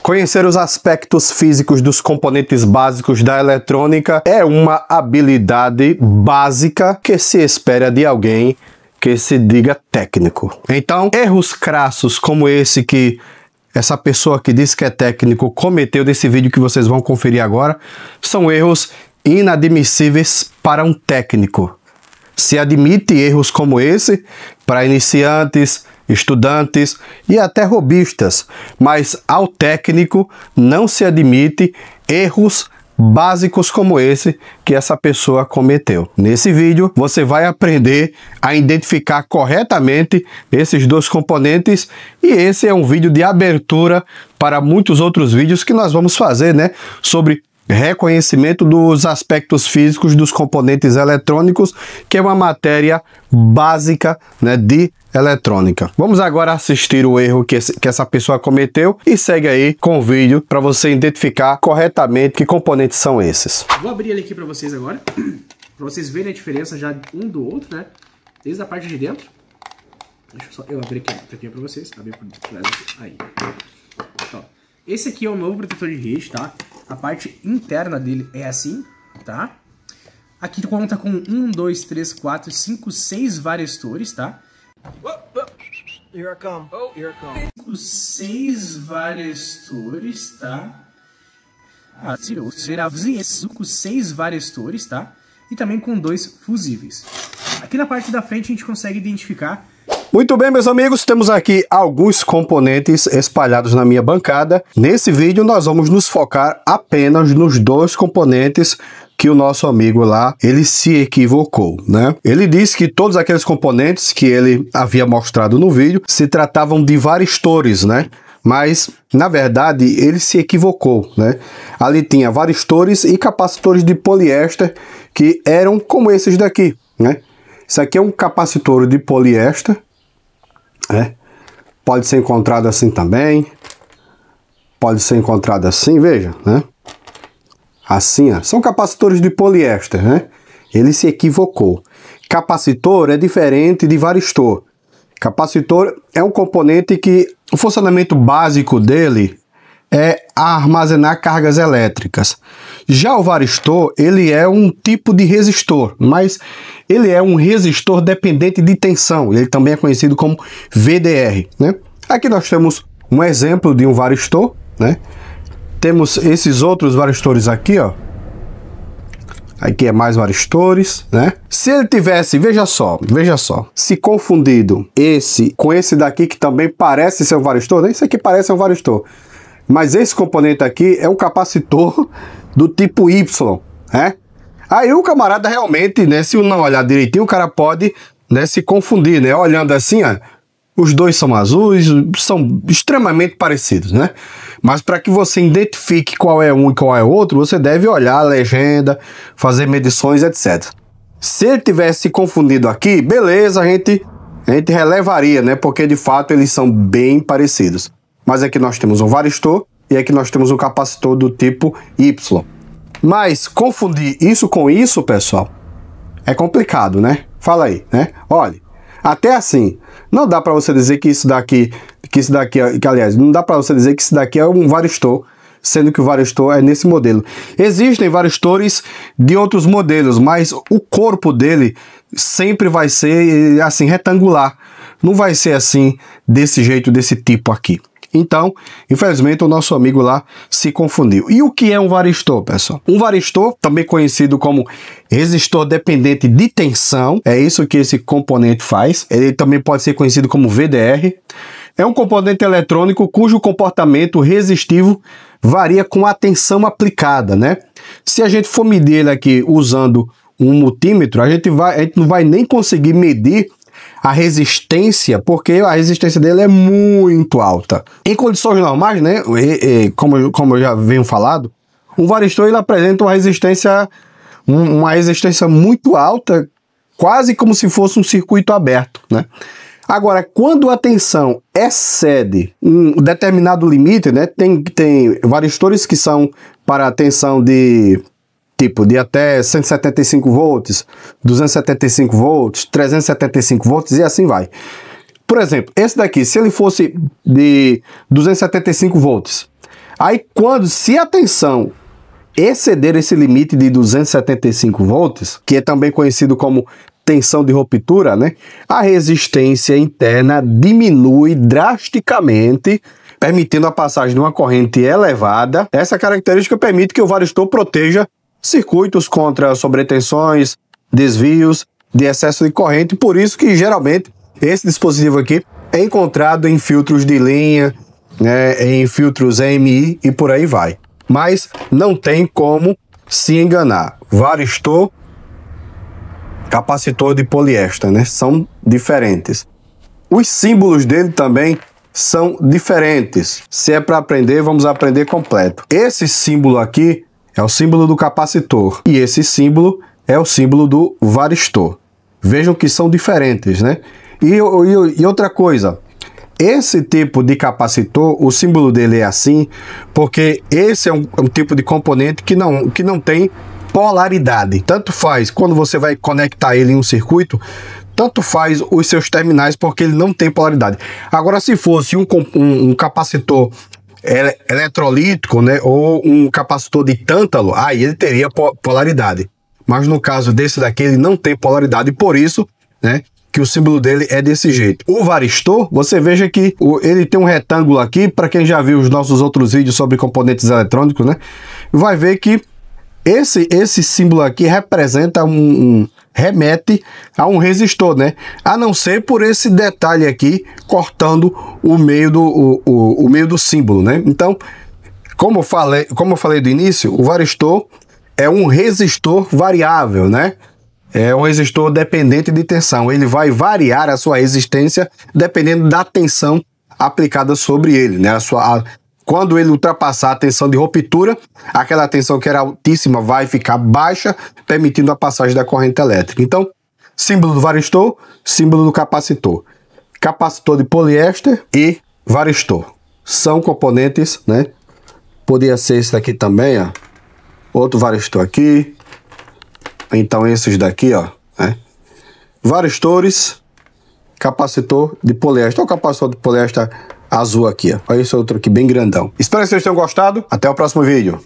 Conhecer os aspectos físicos dos componentes básicos da eletrônica é uma habilidade básica que se espera de alguém que se diga técnico. Então, erros crassos como esse que essa pessoa que diz que é técnico cometeu nesse vídeo que vocês vão conferir agora, são erros inadmissíveis para um técnico. Se admite erros como esse para iniciantes, estudantes e até robistas, mas ao técnico não se admite erros básicos como esse que essa pessoa cometeu. Nesse vídeo você vai aprender a identificar corretamente esses dois componentes e esse é um vídeo de abertura para muitos outros vídeos que nós vamos fazer, né, sobre reconhecimento dos aspectos físicos dos componentes eletrônicos, que é uma matéria básica, né, de eletrônica. Vamos agora assistir o erro que essa pessoa cometeu e segue aí com o vídeo para você identificar corretamente que componentes são esses. Vou abrir ele aqui para vocês agora, para vocês verem a diferença já um do outro, né? Desde a parte de dentro. Deixa eu abrir aqui para vocês. Abrir por trás aqui. Aí. Então, esse aqui é o novo protetor de rede, tá? A parte interna dele é assim, tá? Aqui conta com 1, 2, 3, 4, 5, 6 varestores, tá? Here I come. Oh, here I come. 6 varestores, tá? Será 6 varestores, tá? E também com 2 fusíveis. Aqui na parte da frente a gente consegue identificar. Muito bem, meus amigos, temos aqui alguns componentes espalhados na minha bancada. Nesse vídeo nós vamos nos focar apenas nos dois componentes que o nosso amigo lá, ele se equivocou, né? Ele disse que todos aqueles componentes que ele havia mostrado no vídeo se tratavam de varistores, né? Mas, na verdade, ele se equivocou, né? Ali tinha varistores e capacitores de poliéster que eram como esses daqui, né? Isso aqui é um capacitor de poliéster, né? Pode ser encontrado assim também, pode ser encontrado assim, veja, né? Assim, ó, são capacitores de poliéster, né? Ele se equivocou. Capacitor é diferente de varistor. Capacitor é um componente que o funcionamento básico dele é armazenar cargas elétricas. Já o varistor, ele é um tipo de resistor, mas ele é um resistor dependente de tensão. Ele também é conhecido como VDR, né? Aqui nós temos um exemplo de um varistor, né? Temos esses outros varistores aqui, ó. Aqui é mais varistores, né? Se ele tivesse, veja só, se confundido esse com esse daqui que também parece ser um varistor, né? Isso aqui parece um varistor. Mas esse componente aqui é um capacitor do tipo Y, né? Aí o camarada realmente, né, se não olhar direitinho, o cara pode, né, se confundir, né? Olhando assim, ó, os dois são azuis, são extremamente parecidos, né? Mas para que você identifique qual é um e qual é o outro, você deve olhar a legenda, fazer medições, etc. Se ele tivesse se confundido aqui, beleza, a gente relevaria, né? Porque de fato eles são bem parecidos. Mas aqui nós temos um varistor e aqui nós temos um capacitor do tipo Y. Mas confundir isso com isso, pessoal, é complicado, né? Fala aí, né? Olha, até assim, não dá para você dizer que isso daqui, aliás, não dá para você dizer que isso daqui é um varistor, sendo que o varistor é nesse modelo. Existem varistores de outros modelos, mas o corpo dele sempre vai ser assim, retangular. Não vai ser assim, desse jeito, desse tipo aqui. Então, infelizmente, o nosso amigo lá se confundiu. E o que é um varistor, pessoal? Um varistor, também conhecido como resistor dependente de tensão, é isso que esse componente faz. Ele também pode ser conhecido como VDR. É um componente eletrônico cujo comportamento resistivo varia com a tensão aplicada, né? Se a gente for medir ele aqui usando um multímetro, a gente não vai nem conseguir medir a resistência, porque a resistência dele é muito alta. Em condições normais, né, como eu já venho falado, um varistor ele apresenta uma resistência muito alta, quase como se fosse um circuito aberto, né? Agora, quando a tensão excede um determinado limite, né, tem varistores que são para a tensão de até 175 volts, 275 volts, 375 volts e assim vai. Por exemplo, esse daqui, se ele fosse de 275 volts, Aí se a tensão exceder esse limite de 275 volts, que é também conhecido como tensão de ruptura, né? A resistência interna diminui drasticamente, permitindo a passagem de uma corrente elevada. Essa característica permite que o varistor proteja circuitos contra sobretensões, desvios de excesso de corrente. Por isso que geralmente esse dispositivo aqui é encontrado em filtros de linha, né, em filtros AMI e por aí vai. Mas não tem como se enganar. Varistor, capacitor de poliéster, né? São diferentes. Os símbolos dele também são diferentes. Se é para aprender, vamos aprender completo. Esse símbolo aqui é o símbolo do capacitor e esse símbolo é o símbolo do varistor. Vejam que são diferentes, né? E outra coisa, esse tipo de capacitor, o símbolo dele é assim, porque esse é um tipo de componente que não tem polaridade. Tanto faz quando você vai conectar ele em um circuito, tanto faz os seus terminais, porque ele não tem polaridade. Agora, se fosse um capacitor eletrolítico, né, ou um capacitor de tântalo, aí ele teria polaridade. Mas no caso desse daqui, ele não tem polaridade, por isso, né, que o símbolo dele é desse jeito. O varistor, você veja que ele tem um retângulo aqui, para quem já viu os nossos outros vídeos sobre componentes eletrônicos, né, vai ver que esse símbolo aqui representa remete a um resistor, né? A não ser por esse detalhe aqui cortando o meio do símbolo, né? Então, como eu falei do início, o varistor é um resistor variável, né? É um resistor dependente de tensão. Ele vai variar a sua resistência dependendo da tensão aplicada sobre ele, né? Quando ele ultrapassar a tensão de ruptura, aquela tensão que era altíssima vai ficar baixa, permitindo a passagem da corrente elétrica. Então, símbolo do varistor, símbolo do capacitor. Capacitor de poliéster e varistor. São componentes, né? Podia ser esse daqui também, ó. Outro varistor aqui. Então, esses daqui, ó, né? Varistores, capacitor de poliéster. Olha o capacitor de poliéster azul aqui, ó. Olha esse outro aqui bem grandão. Espero que vocês tenham gostado. Até o próximo vídeo.